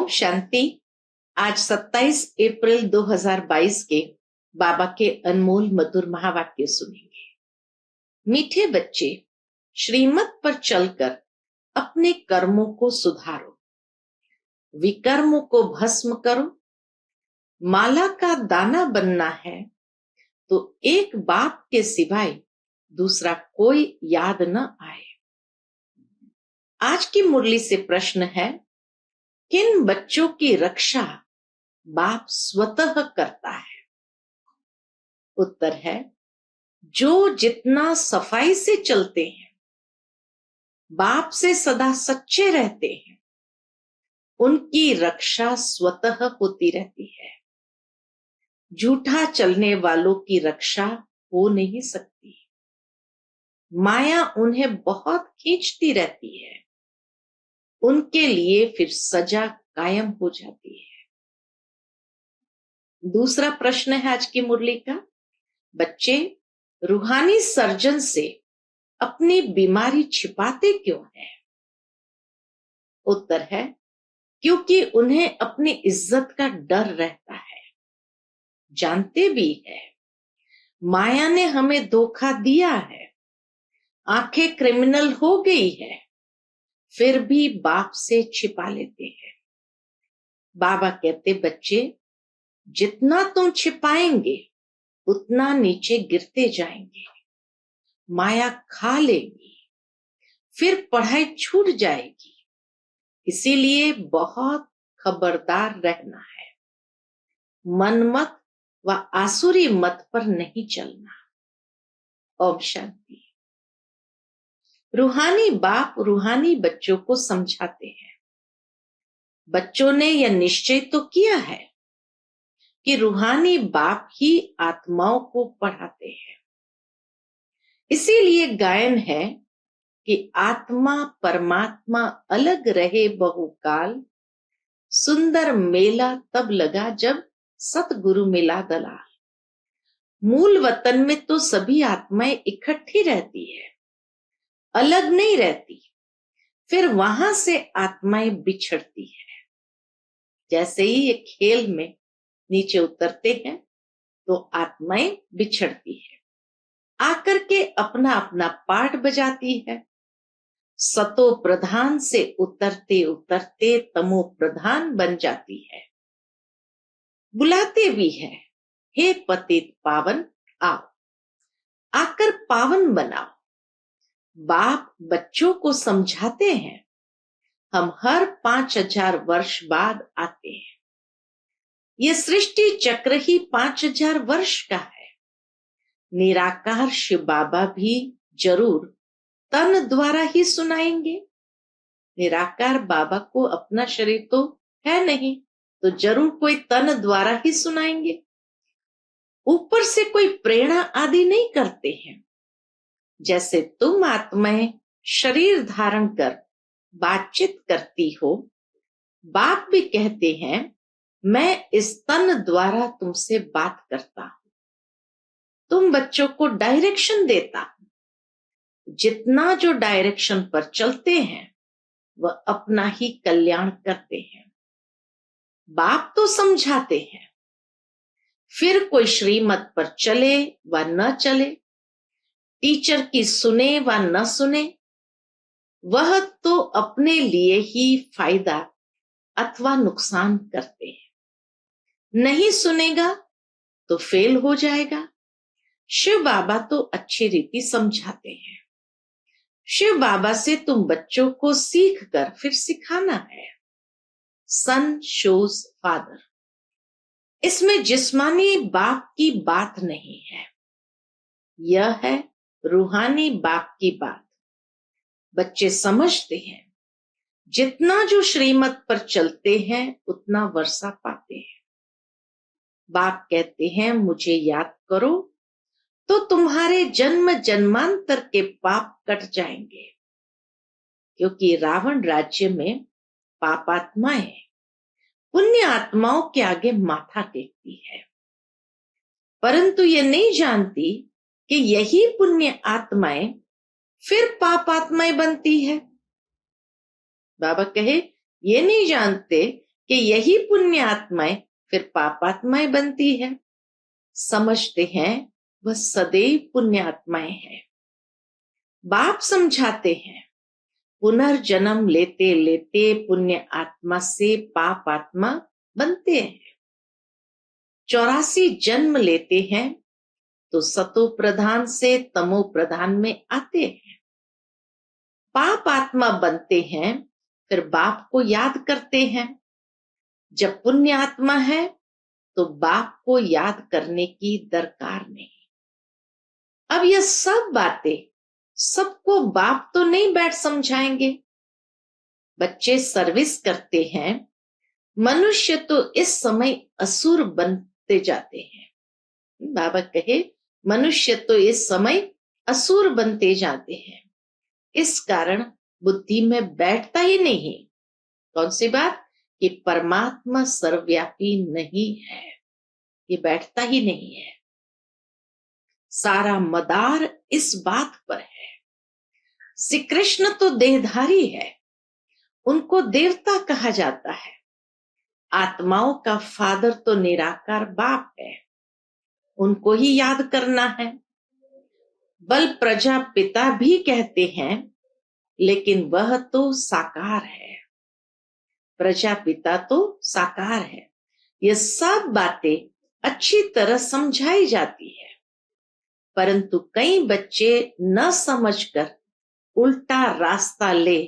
शांति। आज 27 अप्रैल 2022 के बाबा के अनमोल मधुर महावाक्य सुनेंगे। मीठे बच्चे, श्रीमत पर चलकर अपने कर्मों को सुधारो, विकर्मों को भस्म करो। माला का दाना बनना है तो एक बाप के सिवाय दूसरा कोई याद न आए। आज की मुरली से प्रश्न है, किन बच्चों की रक्षा बाप स्वतः करता है? उत्तर है, जो जितना सफाई से चलते हैं, बाप से सदा सच्चे रहते हैं, उनकी रक्षा स्वतः होती रहती है। झूठा चलने वालों की रक्षा हो नहीं सकती। माया उन्हें बहुत खींचती रहती है, उनके लिए फिर सजा कायम हो जाती है। दूसरा प्रश्न है आज की मुरली का, बच्चे रूहानी सर्जन से अपनी बीमारी छिपाते क्यों हैं? उत्तर है, क्योंकि उन्हें अपनी इज्जत का डर रहता है। जानते भी है माया ने हमें धोखा दिया है, आंखें क्रिमिनल हो गई है, फिर भी बाप से छिपा लेते हैं। बाबा कहते, बच्चे जितना तुम छिपाएंगे उतना नीचे गिरते जाएंगे, माया खा लेगी, फिर पढ़ाई छूट जाएगी। इसीलिए बहुत खबरदार रहना है, मनमत व आसुरी मत पर नहीं चलना। ओम शांति। रूहानी बाप रूहानी बच्चों को समझाते हैं। बच्चों ने यह निश्चय तो किया है कि रूहानी बाप ही आत्माओं को पढ़ाते हैं। इसीलिए गायन है कि आत्मा परमात्मा अलग रहे बहुकाल, सुंदर मेला तब लगा जब सतगुरु मिला दलाल। मूल वतन में तो सभी आत्माएं इकट्ठी रहती है, अलग नहीं रहती। फिर वहां से आत्माएं बिछड़ती है। जैसे ही ये खेल में नीचे उतरते हैं तो आत्माएं बिछड़ती है, आकर के अपना अपना पार्ट बजाती है। सतो प्रधान से उतरते उतरते तमो प्रधान बन जाती है। बुलाते भी है, हे पतित पावन आओ, आकर पावन बनाओ। बाप बच्चों को समझाते हैं, हम हर 5000 वर्ष बाद आते हैं। ये सृष्टि चक्र ही 5000 वर्ष का है। निराकार शिव बाबा भी जरूर तन द्वारा ही सुनाएंगे। निराकार बाबा को अपना शरीर तो है नहीं, तो जरूर कोई तन द्वारा ही सुनाएंगे। ऊपर से कोई प्रेरणा आदि नहीं करते हैं। जैसे तुम आत्माएं शरीर धारण कर बातचीत करती हो, बाप भी कहते हैं, मैं इस तन द्वारा तुमसे बात करता हूं, तुम बच्चों को डायरेक्शन देता हूं। जितना जो डायरेक्शन पर चलते हैं वह अपना ही कल्याण करते हैं। बाप तो समझाते हैं, फिर कोई श्रीमत पर चले व न चले, टीचर की सुने व न सुने, वह तो अपने लिए ही फायदा अथवा नुकसान करते हैं। नहीं सुनेगा तो फेल हो जाएगा। शिव बाबा तो अच्छी रीति समझाते हैं। शिव बाबा से तुम बच्चों को सीख कर फिर सिखाना है। सन शोज फादर, इसमें जिस्मानी बाप की बात नहीं है, यह है रूहानी बाप की बात। बच्चे समझते हैं, जितना जो श्रीमत पर चलते हैं उतना वर्षा पाते हैं। बाप कहते हैं, मुझे याद करो तो तुम्हारे जन्म जन्मांतर के पाप कट जाएंगे। क्योंकि रावण राज्य में पापात्माएं पुण्य आत्माओं के आगे माथा टेकती है, परंतु ये नहीं जानती कि यही पुण्य आत्माएं फिर पाप आत्माएं बनती है। बाबा कहे, ये नहीं जानते कि यही पुण्य आत्माएं फिर पापात्माएं बनती है। समझते हैं वह सदैव पुण्य आत्माएं हैं। बाप समझाते हैं पुनर्जन्म लेते लेते पुण्य आत्मा से पाप आत्मा बनते हैं। 84 जन्म लेते हैं तो सतो प्रधान से तमो प्रधान में आते हैं। पाप आत्मा बनते हैं, फिर बाप को याद करते हैं। जब पुण्य आत्मा है तो बाप को याद करने की दरकार नहीं। अब यह सब बातें सबको बाप तो नहीं बैठ समझाएंगे। बच्चे सर्विस करते हैं। मनुष्य तो इस समय असुर बनते जाते हैं। बाबा कहे मनुष्य तो इस समय असुर बनते जाते हैं। इस कारण बुद्धि में बैठता ही नहीं। कौन सी बात? कि परमात्मा सर्वव्यापी नहीं है, ये बैठता ही नहीं है। सारा मदार इस बात पर है। श्री कृष्ण तो देहधारी है, उनको देवता कहा जाता है। आत्माओं का फादर तो निराकार बाप है, उनको ही याद करना है। बल प्रजापिता भी कहते हैं, लेकिन वह तो साकार है। प्रजापिता तो साकार है। ये सब बातें अच्छी तरह समझाई जाती है, परंतु कई बच्चे न समझकर उल्टा रास्ता ले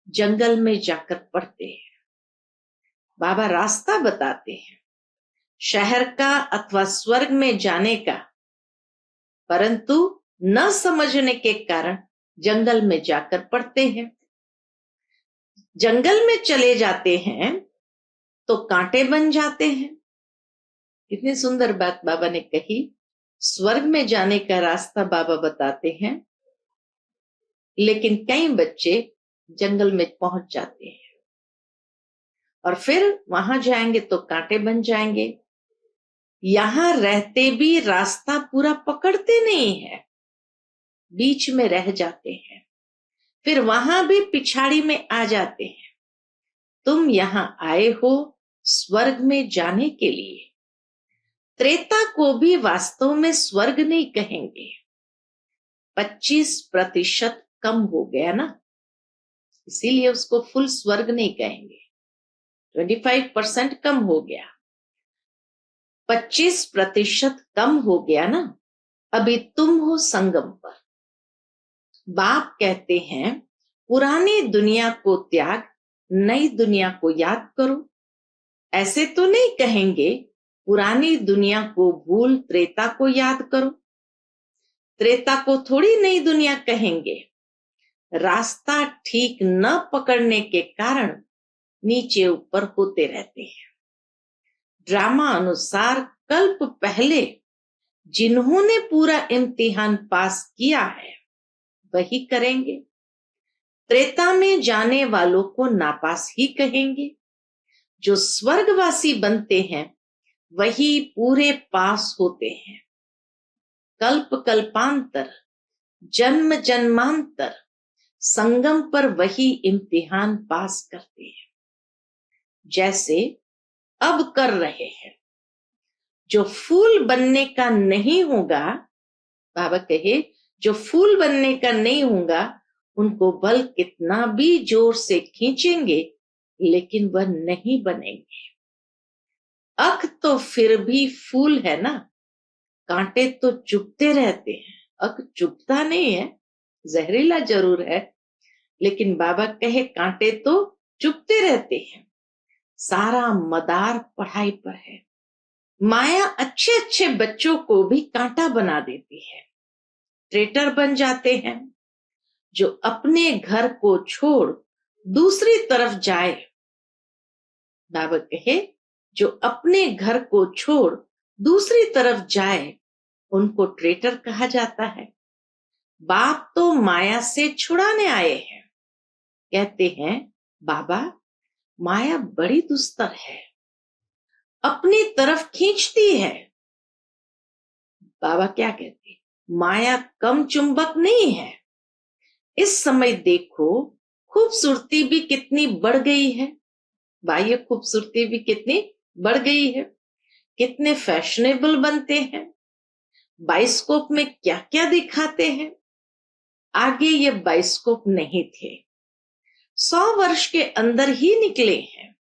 जंगल में जाकर पड़ते हैं। बाबा रास्ता बताते हैं शहर का अथवा स्वर्ग में जाने का, परंतु न समझने के कारण जंगल में जाकर पड़ते हैं। जंगल में चले जाते हैं तो कांटे बन जाते हैं। कितनी सुंदर बात बाबा ने कही। स्वर्ग में जाने का रास्ता बाबा बताते हैं, लेकिन कई बच्चे जंगल में पहुंच जाते हैं और फिर वहां जाएंगे तो कांटे बन जाएंगे। यहां रहते भी रास्ता पूरा पकड़ते नहीं है, बीच में रह जाते हैं। फिर वहां भी पिछाड़ी में आ जाते हैं। तुम यहां आए हो स्वर्ग में जाने के लिए। त्रेता को भी वास्तव में स्वर्ग नहीं कहेंगे। 25% कम हो गया ना, इसीलिए उसको फुल स्वर्ग नहीं कहेंगे। 25% कम हो गया, 25% कम हो गया ना। अभी तुम हो संगम पर। बाप कहते हैं पुरानी दुनिया को त्याग, नई दुनिया को याद करो। ऐसे तो नहीं कहेंगे पुरानी दुनिया को भूल त्रेता को याद करो। त्रेता को थोड़ी नई दुनिया कहेंगे। रास्ता ठीक न पकड़ने के कारण नीचे ऊपर होते रहते हैं। ड्रामा अनुसार कल्प पहले जिन्होंने पूरा इम्तिहान पास किया है वही करेंगे। त्रेता में जाने वालों को नापास ही कहेंगे। जो स्वर्गवासी बनते हैं वही पूरे पास होते हैं। कल्प कल्पांतर, जन्म जन्मांतर संगम पर वही इम्तिहान पास करते हैं, जैसे अब कर रहे हैं। जो फूल बनने का नहीं होगा, बाबा कहे जो फूल बनने का नहीं होगा, उनको बल कितना भी जोर से खींचेंगे लेकिन वह नहीं बनेंगे। अख तो फिर भी फूल है ना, कांटे तो चुभते रहते हैं। अख चुभता नहीं है, जहरीला जरूर है, लेकिन बाबा कहे कांटे तो चुभते रहते हैं। सारा मदार पढ़ाई पर है। माया अच्छे अच्छे बच्चों को भी कांटा बना देती है, ट्रेटर बन जाते हैं। जो अपने घर को छोड़ दूसरी तरफ जाए, बाबा कहे जो अपने घर को छोड़ दूसरी तरफ जाए उनको ट्रेटर कहा जाता है। बाप तो माया से छुड़ाने आए हैं। कहते हैं बाबा माया बड़ी दुस्तर है, अपनी तरफ खींचती है। बाबा क्या कहते? माया कम चुंबक नहीं है। इस समय देखो खूबसूरती भी कितनी बढ़ गई है। बाह्य खूबसूरती भी कितनी बढ़ गई है, कितने फैशनेबल बनते हैं, बाइस्कोप में क्या क्या दिखाते हैं। आगे ये बाइस्कोप नहीं थे, 100 वर्ष के अंदर ही निकले हैं।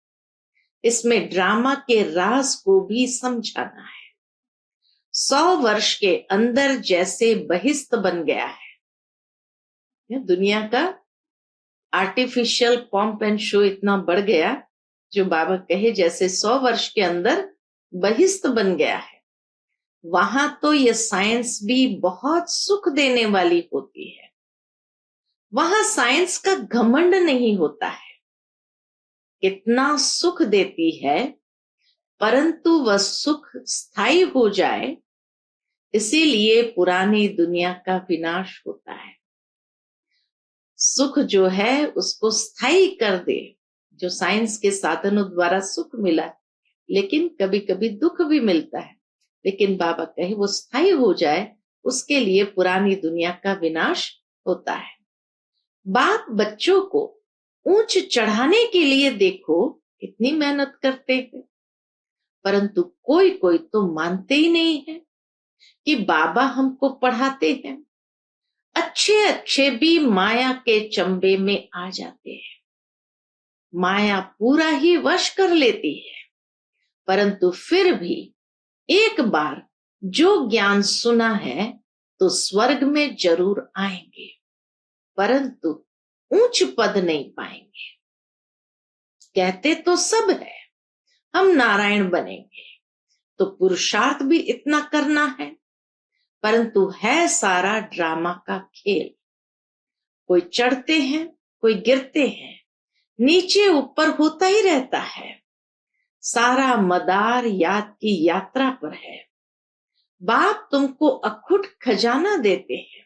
इसमें ड्रामा के राज को भी समझाना है। 100 वर्ष के अंदर जैसे बहिस्त बन गया है दुनिया का, आर्टिफिशियल पॉम्प एंड शो इतना बढ़ गया, जो बाबा कहे जैसे 100 वर्ष के अंदर बहिस्त बन गया है। वहां तो ये साइंस भी बहुत सुख देने वाली होती है। वहां साइंस का घमंड नहीं होता है, कितना सुख देती है, परंतु वह सुख स्थायी हो जाए, इसीलिए पुरानी दुनिया का विनाश होता है। सुख जो है उसको स्थायी कर दे, जो साइंस के साधनों द्वारा सुख मिला, लेकिन कभी कभी दुख भी मिलता है, लेकिन बाबा कहे वो स्थायी हो जाए, उसके लिए पुरानी दुनिया का विनाश होता है। बाप बच्चों को ऊंच चढ़ाने के लिए देखो कितनी मेहनत करते हैं, परंतु कोई कोई तो मानते ही नहीं है कि बाबा हमको पढ़ाते हैं। अच्छे अच्छे भी माया के चंबे में आ जाते हैं, माया पूरा ही वश कर लेती है, परंतु फिर भी एक बार जो ज्ञान सुना है तो स्वर्ग में जरूर आएंगे, परंतु ऊंच पद नहीं पाएंगे। कहते तो सब है हम नारायण बनेंगे, तो पुरुषार्थ भी इतना करना है, परंतु है सारा ड्रामा का खेल। कोई चढ़ते हैं, कोई गिरते हैं, नीचे ऊपर होता ही रहता है। सारा मदार याद की यात्रा पर है। बाप तुमको अखुट खजाना देते हैं,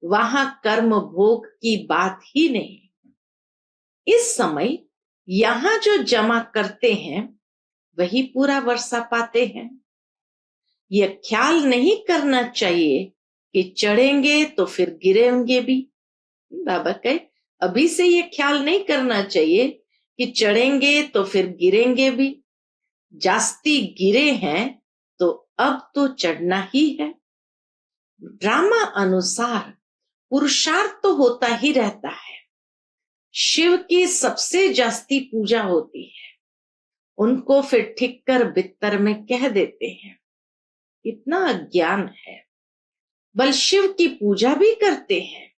वहां कर्म भोग की बात ही नहीं। इस समय यहां जो जमा करते हैं वही पूरा वर्षा पाते हैं। यह ख्याल नहीं करना चाहिए कि चढ़ेंगे तो फिर गिरेंगे भी। बाबा कहे अभी से ये ख्याल नहीं करना चाहिए कि चढ़ेंगे तो फिर गिरेंगे भी। जास्ती गिरे हैं तो अब तो चढ़ना ही है। ड्रामा अनुसार पुरुषार्थ तो होता ही रहता है। शिव की सबसे जास्ती पूजा होती है, उनको फिर ठीक कर बित्तर में कह देते हैं। इतना अज्ञान है। बल शिव की पूजा भी करते हैं,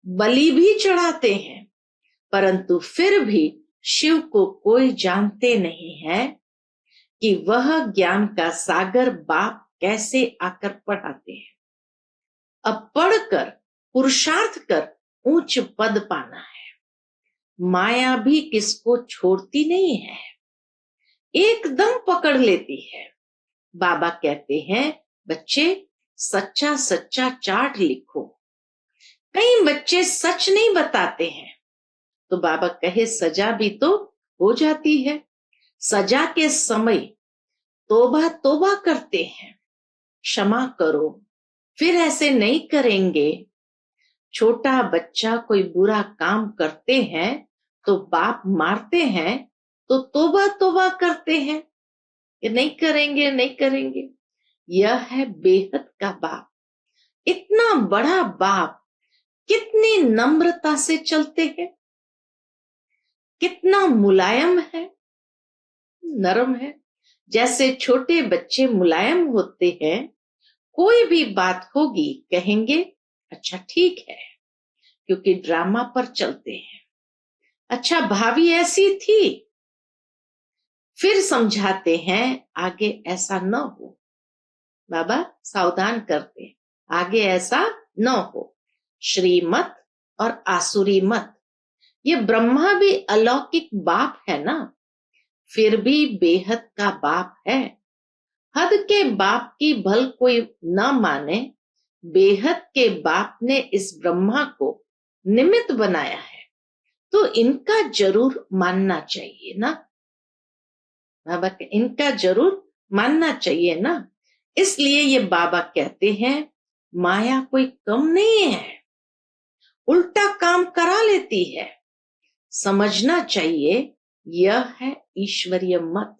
बलि भी चढ़ाते हैं, परंतु फिर भी शिव को कोई जानते नहीं है कि वह ज्ञान का सागर बाप कैसे आकर पढ़ाते हैं। अब पढ़कर पुरुषार्थ कर ऊंच पद पाना है। माया भी किसको छोड़ती नहीं है, एकदम पकड़ लेती है। बाबा कहते हैं बच्चे सच्चा सच्चा चार्ट लिखो। कई बच्चे सच नहीं बताते हैं, तो बाबा कहे सजा भी तो हो जाती है। सजा के समय तोबा तोबा करते हैं, क्षमा करो, फिर ऐसे नहीं करेंगे। छोटा बच्चा कोई बुरा काम करते हैं तो बाप मारते हैं, तो तोबा तोबा करते हैं कि नहीं करेंगे नहीं करेंगे। यह है बेहद का बाप। इतना बड़ा बाप कितनी नम्रता से चलते हैं, कितना मुलायम है, नरम है। जैसे छोटे बच्चे मुलायम होते हैं, कोई भी बात होगी कहेंगे अच्छा ठीक है, क्योंकि ड्रामा पर चलते हैं। अच्छा भाभी ऐसी थी, फिर समझाते हैं आगे ऐसा न हो। बाबा सावधान करते, आगे ऐसा न हो। श्रीमत और आसुरी मत। ये ब्रह्मा भी अलौकिक बाप है ना, फिर भी बेहद का बाप है। हद के बाप की भल कोई न माने, बेहद के बाप ने इस ब्रह्मा को निमित्त बनाया है, तो इनका जरूर मानना चाहिए ना। बाबा इनका जरूर मानना चाहिए ना। इसलिए ये बाबा कहते हैं माया कोई कम नहीं है, उल्टा काम करा लेती है। समझना चाहिए यह है ईश्वरीय मत।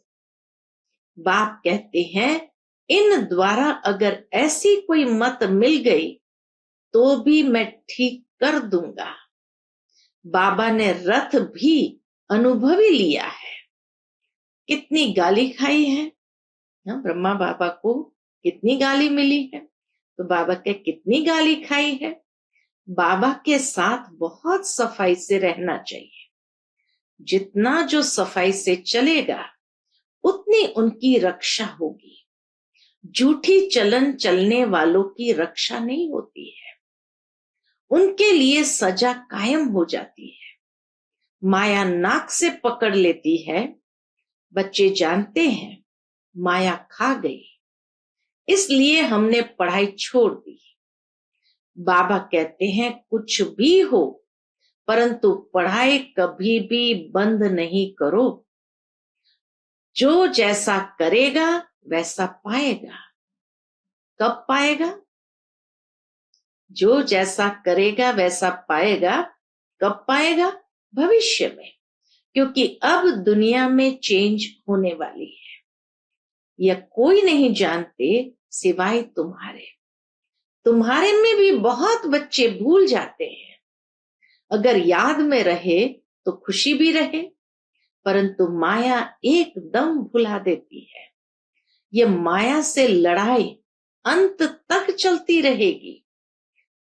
बाप कहते हैं इन द्वारा अगर ऐसी कोई मत मिल गई तो भी मैं ठीक कर दूंगा। बाबा ने रथ भी अनुभवी लिया है। कितनी गाली खाई है ब्रह्मा बाबा को, कितनी गाली मिली है। तो बाबा के कितनी गाली खाई है। बाबा के साथ बहुत सफाई से रहना चाहिए। जितना जो सफाई से चलेगा उतनी उनकी रक्षा होगी। झूठी चलन चलने वालों की रक्षा नहीं होती है, उनके लिए सजा कायम हो जाती है। माया नाक से पकड़ लेती है। बच्चे जानते हैं माया खा गई, इसलिए हमने पढ़ाई छोड़ दी। बाबा कहते हैं कुछ भी हो परंतु पढ़ाई कभी भी बंद नहीं करो। जो जैसा करेगा वैसा पाएगा। कब पाएगा? जो जैसा करेगा वैसा पाएगा। कब पाएगा? भविष्य में, क्योंकि अब दुनिया में चेंज होने वाली है। यह कोई नहीं जानते सिवाय तुम्हारे। तुम्हारे में भी बहुत बच्चे भूल जाते हैं। अगर याद में रहे तो खुशी भी रहे, परंतु माया एकदम भुला देती है। यह माया से लड़ाई अंत तक चलती रहेगी।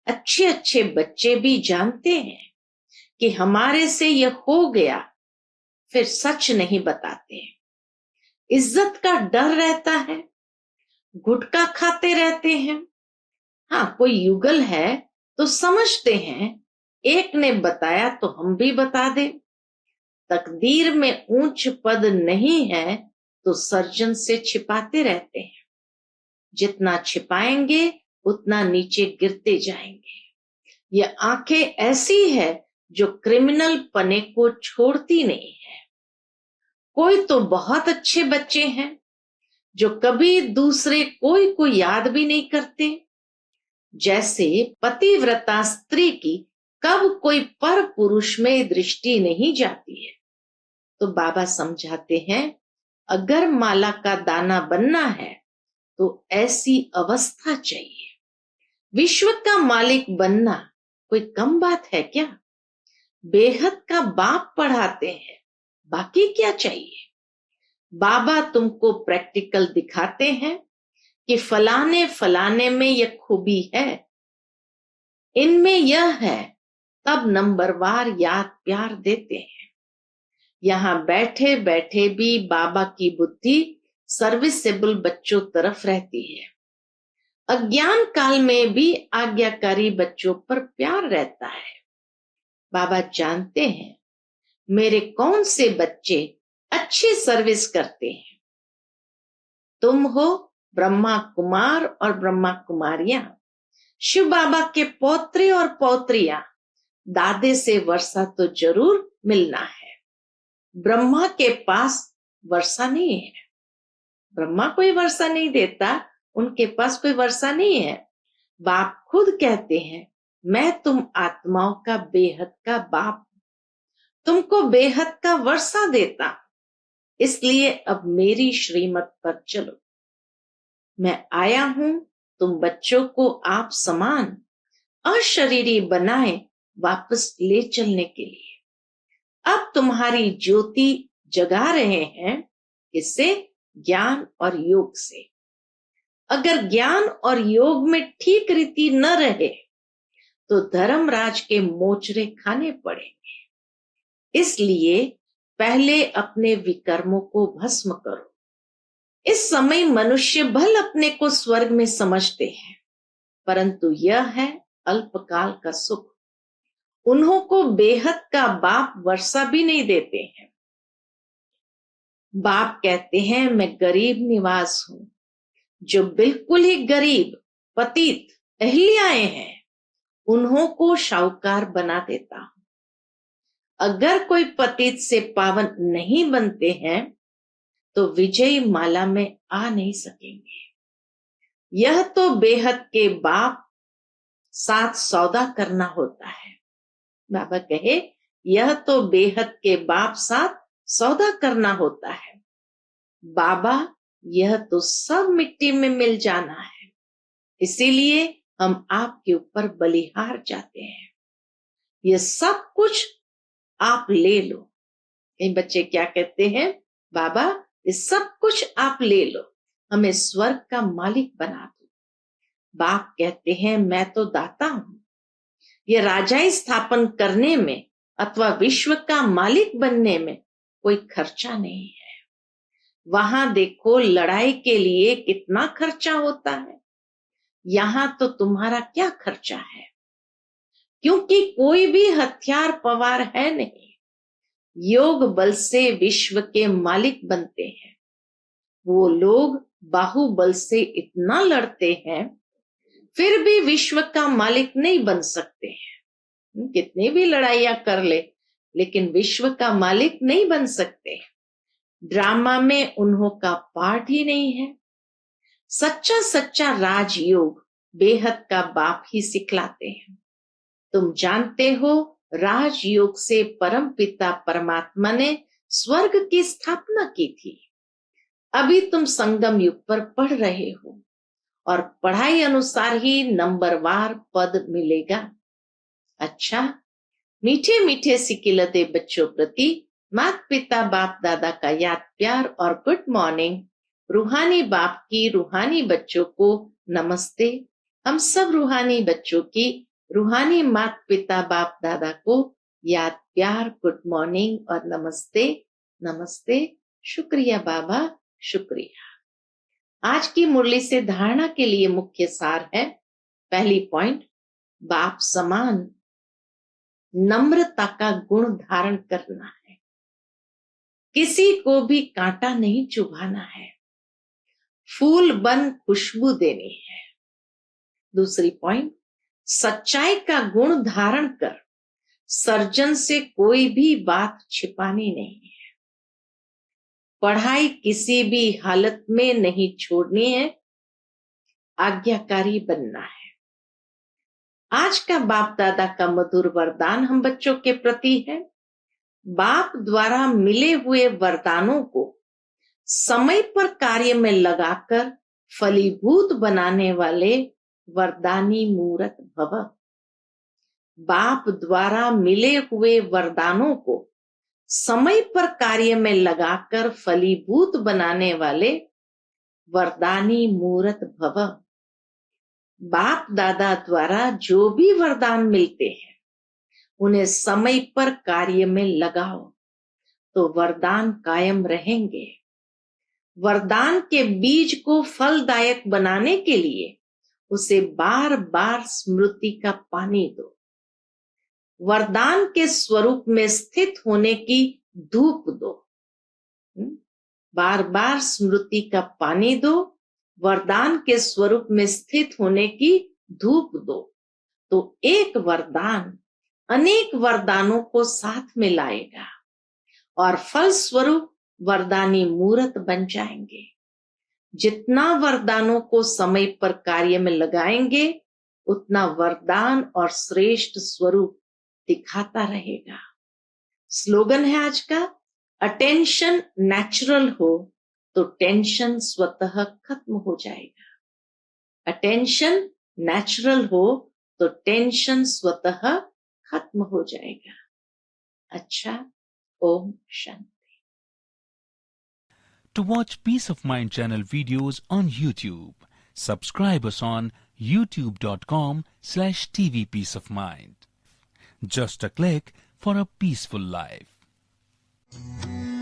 अच्छे अच्छे बच्चे भी जानते हैं कि हमारे से यह हो गया, फिर सच नहीं बताते। इज्जत का डर रहता है, गुटखा खाते रहते हैं। हाँ, कोई युगल है तो समझते हैं एक ने बताया तो हम भी बता दें। तकदीर में ऊंच पद नहीं है तो सर्जन से छिपाते रहते हैं। जितना छिपाएंगे उतना नीचे गिरते जाएंगे। ये आंखें ऐसी है जो क्रिमिनल पने को छोड़ती नहीं है। कोई तो बहुत अच्छे बच्चे हैं जो कभी दूसरे कोई को याद भी नहीं करते। जैसे पतिव्रता स्त्री की कब कोई पर पुरुष में दृष्टि नहीं जाती है। तो बाबा समझाते हैं अगर माला का दाना बनना है तो ऐसी अवस्था चाहिए। विश्व का मालिक बनना कोई कम बात है क्या? बेहद का बाप पढ़ाते हैं, बाकी क्या चाहिए। बाबा तुमको प्रैक्टिकल दिखाते हैं कि फलाने फलाने में यह खूबी है, इनमें यह है, तब नंबरवार याद प्यार देते हैं। यहां बैठे बैठे भी बाबा की बुद्धि सर्विसेबल बच्चों तरफ रहती है। अज्ञान काल में भी आज्ञाकारी बच्चों पर प्यार रहता है। बाबा जानते हैं मेरे कौन से बच्चे अच्छी सर्विस करते हैं। तुम हो ब्रह्मा कुमार और ब्रह्मा कुमारियां, शिव बाबा के पौत्रे और पौत्रियां। दादे से वर्षा तो जरूर मिलना है। ब्रह्मा के पास वर्षा नहीं है। ब्रह्मा कोई वर्षा नहीं देता, उनके पास कोई वर्षा नहीं है। बाप खुद कहते हैं मैं तुम आत्माओं का बेहद का बाप हूं, तुमको बेहद का वर्षा देता, इसलिए अब मेरी श्रीमत पर चलो। मैं आया हूं तुम बच्चों को आप समान अशरीरी बनाए वापस ले चलने के लिए। अब तुम्हारी ज्योति जगा रहे हैं, किससे? ज्ञान और योग से। अगर ज्ञान और योग में ठीक रीति न रहे तो धर्मराज के मोचरे खाने पड़ेंगे। इसलिए पहले अपने विकर्मों को भस्म करो। इस समय मनुष्य भल अपने को स्वर्ग में समझते हैं, परंतु यह है अल्पकाल का सुख। उन्हों को बेहद का बाप वर्षा भी नहीं देते हैं। बाप कहते हैं मैं गरीब निवास हूं। जो बिल्कुल ही गरीब पतित अहिल्याएं हैं उन्हों को शाहूकार बना देता हूं। अगर कोई पतित से पावन नहीं बनते हैं तो विजयी माला में आ नहीं सकेंगे। यह तो बेहद के बाप साथ सौदा करना होता है। बाबा कहे यह तो बेहद के बाप साथ सौदा करना होता है। बाबा, यह तो सब मिट्टी में मिल जाना है, इसीलिए हम आपके ऊपर बलिहार जाते हैं। ये सब कुछ आप ले लो। कई बच्चे क्या कहते हैं, बाबा ये सब कुछ आप ले लो, हमें स्वर्ग का मालिक बना दो। बाप कहते हैं, मैं तो दाता हूं। ये राजाई स्थापन करने में अथवा विश्व का मालिक बनने में कोई खर्चा नहीं है। वहां देखो लड़ाई के लिए कितना खर्चा होता है, यहां तो तुम्हारा क्या खर्चा है, क्योंकि कोई भी हथियार पवार है नहीं। योग बल से विश्व के मालिक बनते हैं। वो लोग बाहुबल से इतना लड़ते हैं, फिर भी विश्व का मालिक नहीं बन सकते हैं। कितनी भी लड़ाइयां कर ले, लेकिन विश्व का मालिक नहीं बन सकते। ड्रामा में उन्हों का पार्ट ही नहीं है। सच्चा सच्चा राजयोग बेहद का बाप ही सिखलाते हैं। तुम जानते हो, राजयोग से परम पिता परमात्मा ने स्वर्ग की स्थापना की थी। अभी तुम संगम युग पर पढ़ रहे हो और पढ़ाई अनुसार ही नंबरवार पद मिलेगा। अच्छा, मीठे मीठे सिकिलते बच्चों प्रति माता पिता बाप दादा का याद प्यार और गुड मॉर्निंग। रूहानी बाप की रूहानी बच्चों को नमस्ते। हम सब रूहानी बच्चों की रूहानी माता पिता बाप दादा को याद प्यार, गुड मॉर्निंग और नमस्ते। नमस्ते, शुक्रिया बाबा, शुक्रिया। आज की मुरली से धारणा के लिए मुख्य सार है, पहली पॉइंट, बाप समान नम्रता का गुण धारण करना है। किसी को भी कांटा नहीं चुभाना है, फूल बन खुशबू देनी है। दूसरी पॉइंट, सच्चाई का गुण धारण कर सर्जन से कोई भी बात छिपानी नहीं है। पढ़ाई किसी भी हालत में नहीं छोड़नी है, आज्ञाकारी बनना है। आज का बाप दादा का मधुर वरदान हम बच्चों के प्रति है। बाप द्वारा मिले हुए वरदानों को समय पर कार्य में लगाकर फलीभूत बनाने वाले वरदानी मूरत भव। बाप द्वारा मिले हुए वरदानों को समय पर कार्य में लगाकर फलीभूत बनाने वाले वरदानी मूरत भव। बाप दादा द्वारा जो भी वरदान मिलते हैं, उन्हें समय पर कार्य में लगाओ तो वरदान कायम रहेंगे। वरदान के बीज को फलदायक बनाने के लिए उसे बार बार स्मृति का पानी दो। वरदान के स्वरूप में स्थित होने की धूप दो। बार बार स्मृति का पानी दो, वरदान के स्वरूप में स्थित होने की धूप दो, तो एक वरदान अनेक वरदानों को साथ में लाएगा और फल स्वरूप वरदानी मूरत बन जाएंगे। जितना वरदानों को समय पर कार्य में लगाएंगे, उतना वरदान और श्रेष्ठ स्वरूप दिखाता रहेगा। स्लोगन है आज का, अटेंशन नेचुरल हो तो टेंशन स्वतः खत्म हो जाएगा। अटेंशन नेचुरल हो तो टेंशन स्वतः खत्म हो जाएगा। अच्छा, Om Shanti. To watch Peace of Mind channel videos on YouTube, subscribe us on youtube.com/TV Peace of Mind. Just a click for a peaceful life.